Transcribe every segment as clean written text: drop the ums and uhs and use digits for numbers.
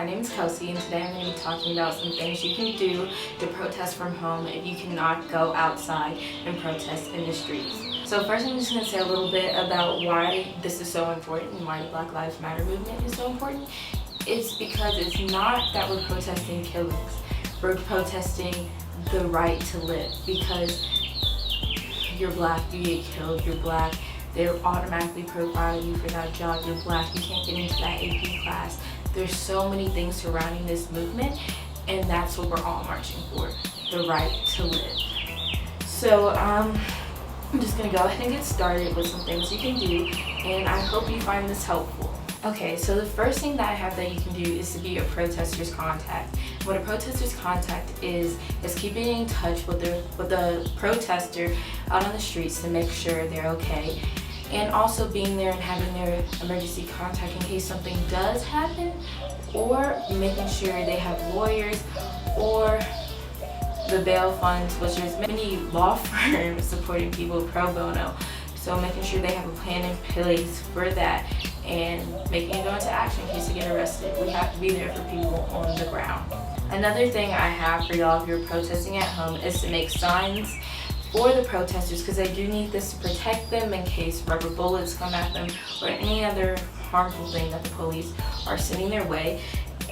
my name is Kelsey, and today I'm going to be talking about some things you can do to protest from home if you cannot go outside and protest in the streets. So first I'm just going to say a little bit about why this is so important and why the Black Lives Matter movement is so important. It's because it's not that we're protesting killings, we're protesting the right to live. Because you're black, you get killed, you're black, they're automatically profiling you for that job, you're black, you can't get into that AP class. There's so many things surrounding this movement, and that's what we're all marching for, the right to live. So I'm just gonna go ahead and get started with some things you can do, and I hope you find this helpful. Okay, so the first thing that I have that you can do is to be a protester's contact. What a protester's contact is keeping in touch with the protester out on the streets to make sure they're okay, and also being there and having their emergency contact in case something does happen, or making sure they have lawyers or the bail funds, which there's many law firms supporting people pro bono. So making sure they have a plan in place for that and making it go into action in case they get arrested. We have to be there for people on the ground. Another thing I have for y'all if you're protesting at home is to make signs for the protesters, because they do need this to protect them in case rubber bullets come at them or any other harmful thing that the police are sending their way.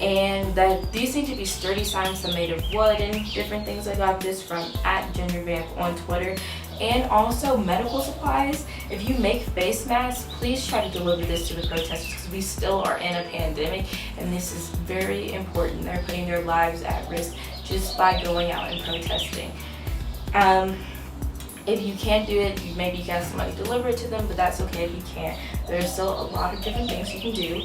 And that these need to be sturdy signs that are made of wood and different things. I got this from @GenderVamp on Twitter. And also medical supplies. If you make face masks, please try to deliver this to the protesters, because we still are in a pandemic and this is very important. They're putting their lives at risk just by going out and protesting. If you can't do it, maybe you can have somebody deliver it to them, but that's okay if you can't. There's still a lot of different things you can do,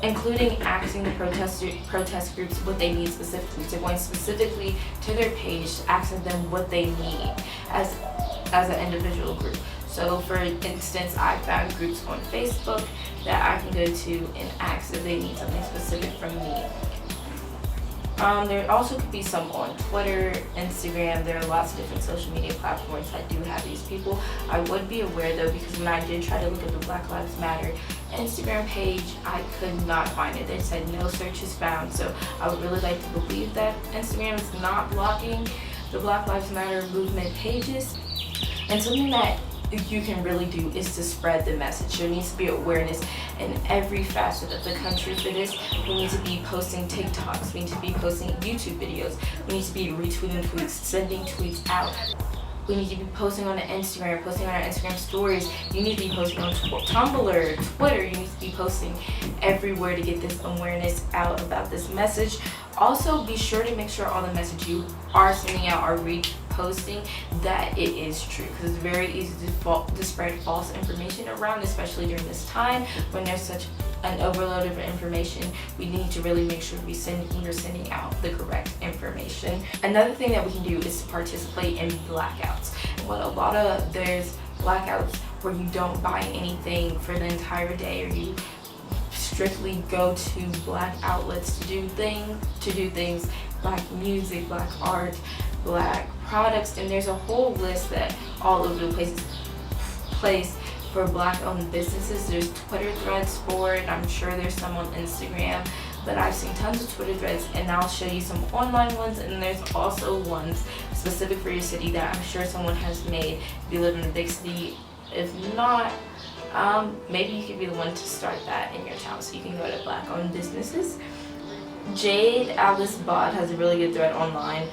including asking the protest groups what they need specifically. So going specifically to their page, asking them what they need as an individual group. So for instance, I found groups on Facebook that I can go to and ask if they need something specific from me. There also could be some on Twitter, Instagram. There are lots of different social media platforms that do have these people. I would be aware though, because when I did try to look at the Black Lives Matter Instagram page, I could not find it. They said no search is found. So I would really like to believe that Instagram is not blocking the Black Lives Matter movement pages. And something that you can really do is to spread the message. There needs to be awareness in every facet of the country for this. We need to be posting TikToks, we need to be posting YouTube videos, we need to be retweeting tweets, sending tweets out. We need to be posting on the Instagram, posting on our Instagram stories. You need to be posting on Tumblr, Twitter. You need to be posting everywhere to get this awareness out about this message. Also, be sure to make sure all the message you are sending out or reposting that it is true, because it's very easy to spread false information around, especially during this time when there's such an overload of information. We need to really make sure we're sending out the correct information. Another thing that we can do is to participate in blackouts. There's blackouts where you don't buy anything for the entire day, or you strictly go to black outlets to do things, black music, black art, black products, and there's a whole list that all over the place for black-owned businesses. There's Twitter threads for it. I'm sure there's some on Instagram, but I've seen tons of Twitter threads, and I'll show you some online ones, and there's also ones specific for your city that I'm sure someone has made if you live in a big city. If not, maybe you could be the one to start that in your town, so you can go to black-owned businesses. Jade Alice Bott has a really good thread online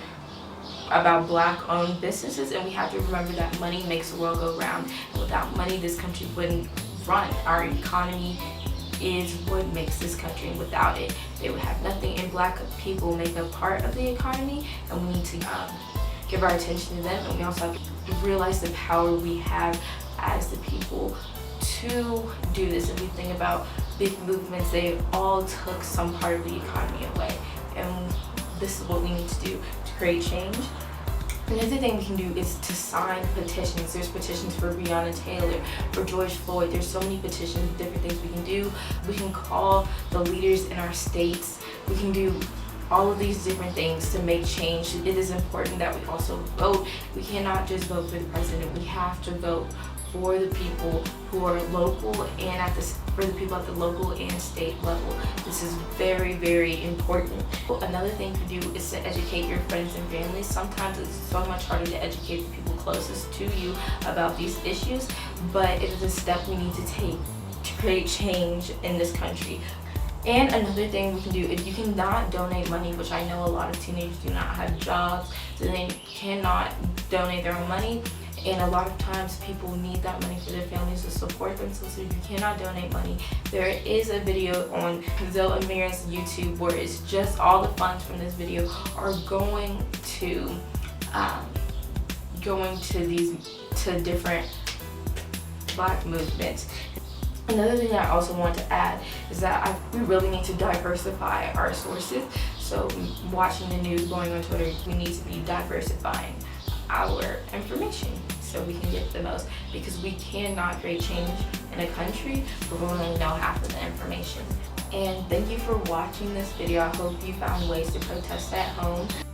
about black-owned businesses, and we have to remember that money makes the world go round, and without money this country wouldn't run. Our economy is what makes this country, and without it they would have nothing, and black people make a part of the economy, and we need to give our attention to them, and we also have to realize the power we have as the people to do this. If we think about big movements, they all took some part of the economy away, and this is what we need to do to create change. Another thing we can do is to sign petitions. There's petitions for Breonna Taylor, for George Floyd. There's so many petitions, different things we can do. We can call the leaders in our states. We can do all of these different things to make change. It is important that we also vote. We cannot just vote for the president. We have to vote for the people who are local and for the people at the local and state level. This is very, very important. Another thing to do is to educate your friends and family. Sometimes it's so much harder to educate the people closest to you about these issues, but it is a step we need to take to create change in this country. And another thing we can do, if you cannot donate money, which I know a lot of teenagers do not have jobs, so they cannot donate their own money, and a lot of times people need that money for their families to support themselves. So if you cannot donate money, there is a video on Zoe Amir's YouTube where it's just all the funds from this video are going to different Black movements. Another thing I also want to add is that we really need to diversify our sources. So watching the news, going on Twitter, we need to be diversifying our information so we can get the most, because we cannot create change in a country where we only know half of the information. And thank you for watching this video. I hope you found ways to protest at home.